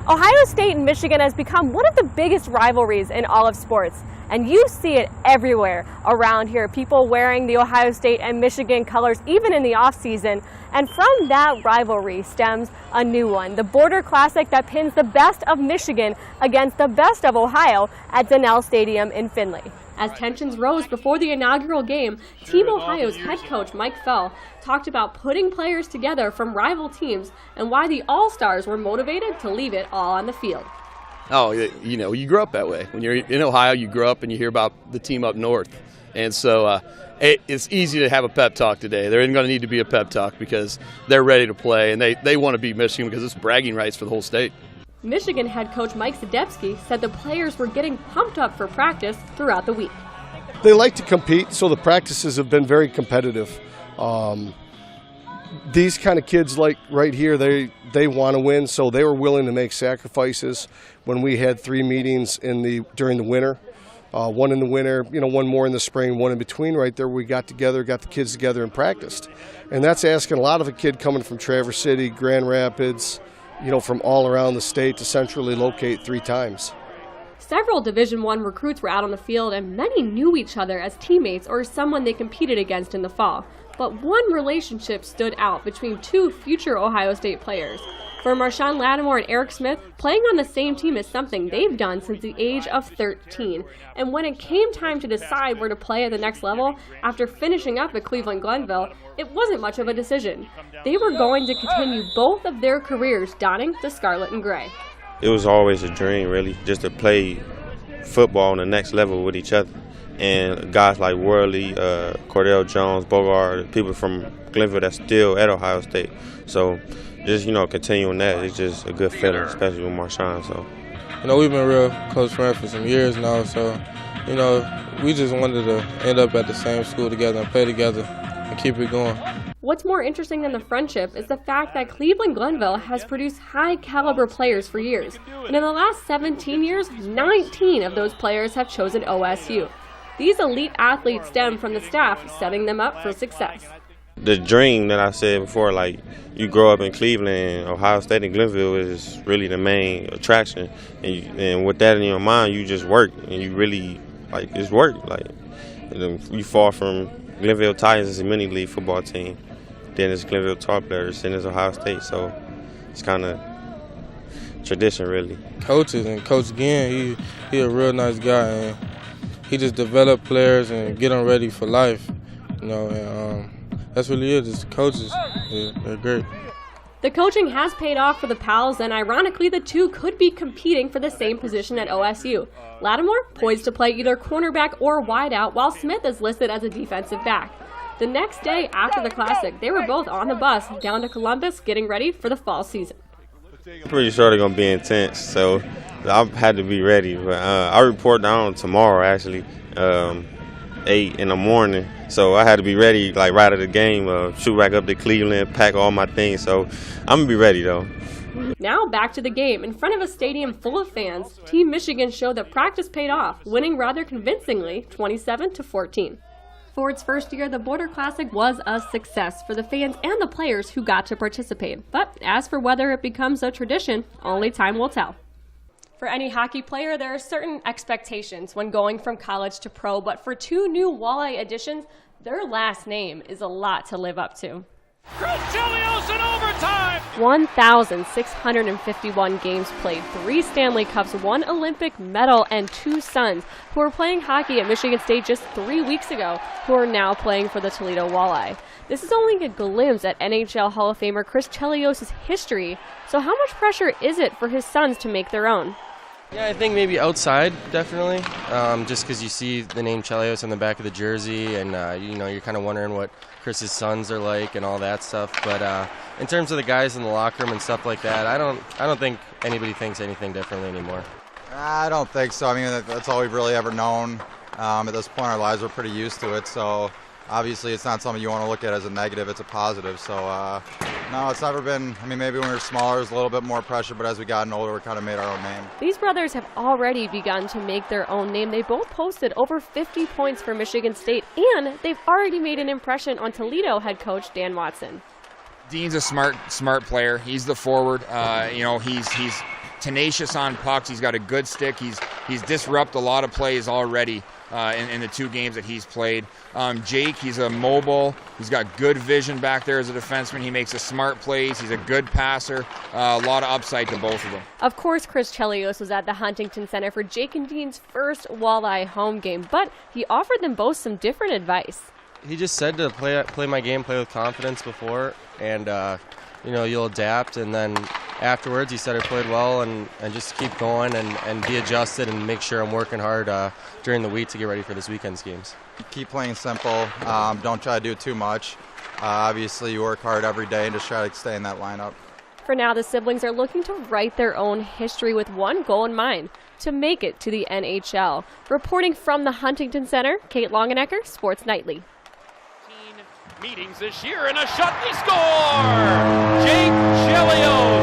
Ohio State and Michigan has become one of the biggest rivalries in all of sports, and you see it everywhere around here. People wearing the Ohio State and Michigan colors even in the off-season, and from that rivalry stems a new one, the Border Classic that pins the best of Michigan against the best of Ohio at Donnell Stadium in Findlay. As tensions rose before the inaugural game, Team Ohio's head coach Mike Fell talked about putting players together from rival teams and why the All-Stars were motivated to leave it all on the field. Oh, you know, you grow up that way. When you're in Ohio, you grow up and you hear about the team up north. And so it's easy to have a pep talk today. There isn't going to need to be a pep talk because they're ready to play, and they want to beat Michigan because it's bragging rights for the whole state. Michigan head coach Mike Sadebski said the players were getting pumped up for practice throughout the week. They like to compete, so the practices have been very competitive. These kind of kids, like right here, they want to win, so they were willing to make sacrifices. When we had 3 meetings during the winter, one in the winter, one more in the spring, one in between right there, we got together, got the kids together and practiced. And that's asking a lot of a kid coming from Traverse City, Grand Rapids, from all around the state to centrally locate 3 times. Several Division I recruits were out on the field, and many knew each other as teammates or someone they competed against in the fall. But one relationship stood out between 2 future Ohio State players. For Marshawn Lattimore and Eric Smith, playing on the same team is something they've done since the age of 13. And when it came time to decide where to play at the next level, after finishing up at Cleveland Glenville, it wasn't much of a decision. They were going to continue both of their careers donning the scarlet and gray. It was always a dream, really, just to play football on the next level with each other. And guys like Worley, Cordell Jones, Bogart, people from Glenville that's still at Ohio State. So just, continuing that, it's just a good feeling, especially with Marshawn. So, we've been real close friends for some years now. So, we just wanted to end up at the same school together and play together and keep it going. What's more interesting than the friendship is the fact that Cleveland Glenville has produced high-caliber players for years. And in the last 17 years, 19 of those players have chosen OSU. These elite athletes stem from the staff, setting them up for success. The dream that I said before, like you grow up in Cleveland, and Ohio State and Glenville is really the main attraction. And with that in your mind, you just work, and you really, it's work. You fall from Glenville Titans as a mini league football team. Then it's Glenville Tar Players, then it's Ohio State. So it's kind of tradition, really. Coaches and Coach Ginn, he a real nice guy, and he just develop players and get them ready for life, and that's really it. Just coaches, they're great. The coaching has paid off for the Pals, and ironically, the 2 could be competing for the same position at OSU. Lattimore poised to play either cornerback or wideout, while Smith is listed as a defensive back. The next day after the Classic, they were both on the bus down to Columbus, getting ready for the fall season. I'm pretty sure they're going to be intense, so I had to be ready. But I report down tomorrow, actually, 8 in the morning. So I had to be ready, right out of the game, shoot back up to Cleveland, pack all my things. So I'm going to be ready, though. Now back to the game. In front of a stadium full of fans, Team Michigan showed that practice paid off, winning rather convincingly 27-14. For its first year, the Border Classic was a success for the fans and the players who got to participate. But as for whether it becomes a tradition, only time will tell. For any hockey player, there are certain expectations when going from college to pro, but for 2 new Walleye additions, their last name is a lot to live up to. Chris Chelios in overtime! 1,651 games played, 3 Stanley Cups, 1 Olympic medal, and 2 sons who were playing hockey at Michigan State just 3 weeks ago who are now playing for the Toledo Walleye. This is only a glimpse at NHL Hall of Famer Chris Chelios' history, so how much pressure is it for his sons to make their own? Yeah, I think maybe outside, definitely, just because you see the name Chelios on the back of the jersey, and you're kind of wondering what Chris's sons are like and all that stuff. But in terms of the guys in the locker room and stuff like that, I don't think anybody thinks anything differently anymore. I don't think so. I mean, that's all we've really ever known. At this point in our lives, we're pretty used to it. So obviously, it's not something you want to look at as a negative. It's a positive. So no, it's never been. I mean, maybe when we were smaller, there's a little bit more pressure. But as we gotten older, we kind of made our own name. These brothers have already begun to make their own name. They both posted over 50 points for Michigan State, and they've already made an impression on Toledo head coach Dan Watson. Dean's a smart player. He's the forward. He's tenacious on pucks. He's got a good stick. He's disrupted a lot of plays already in the 2 games that he's played. Jake, he's a mobile. He's got good vision back there as a defenseman. He makes a smart plays. He's a good passer. A lot of upside to both of them. Of course, Chris Chelios was at the Huntington Center for Jake and Dean's first Walleye home game, but he offered them both some different advice. He just said to play my game, play with confidence before, and you'll adapt. And then afterwards, he said I played well, and just keep going and be adjusted and make sure I'm working hard during the week to get ready for this weekend's games. Keep playing simple. Don't try to do too much. Obviously, you work hard every day and just try to stay in that lineup. For now, the siblings are looking to write their own history with one goal in mind: to make it to the NHL. Reporting from the Huntington Center, Kate Longenecker, Sports Nightly. Meetings this year, and a shot, they score! Jake Chelios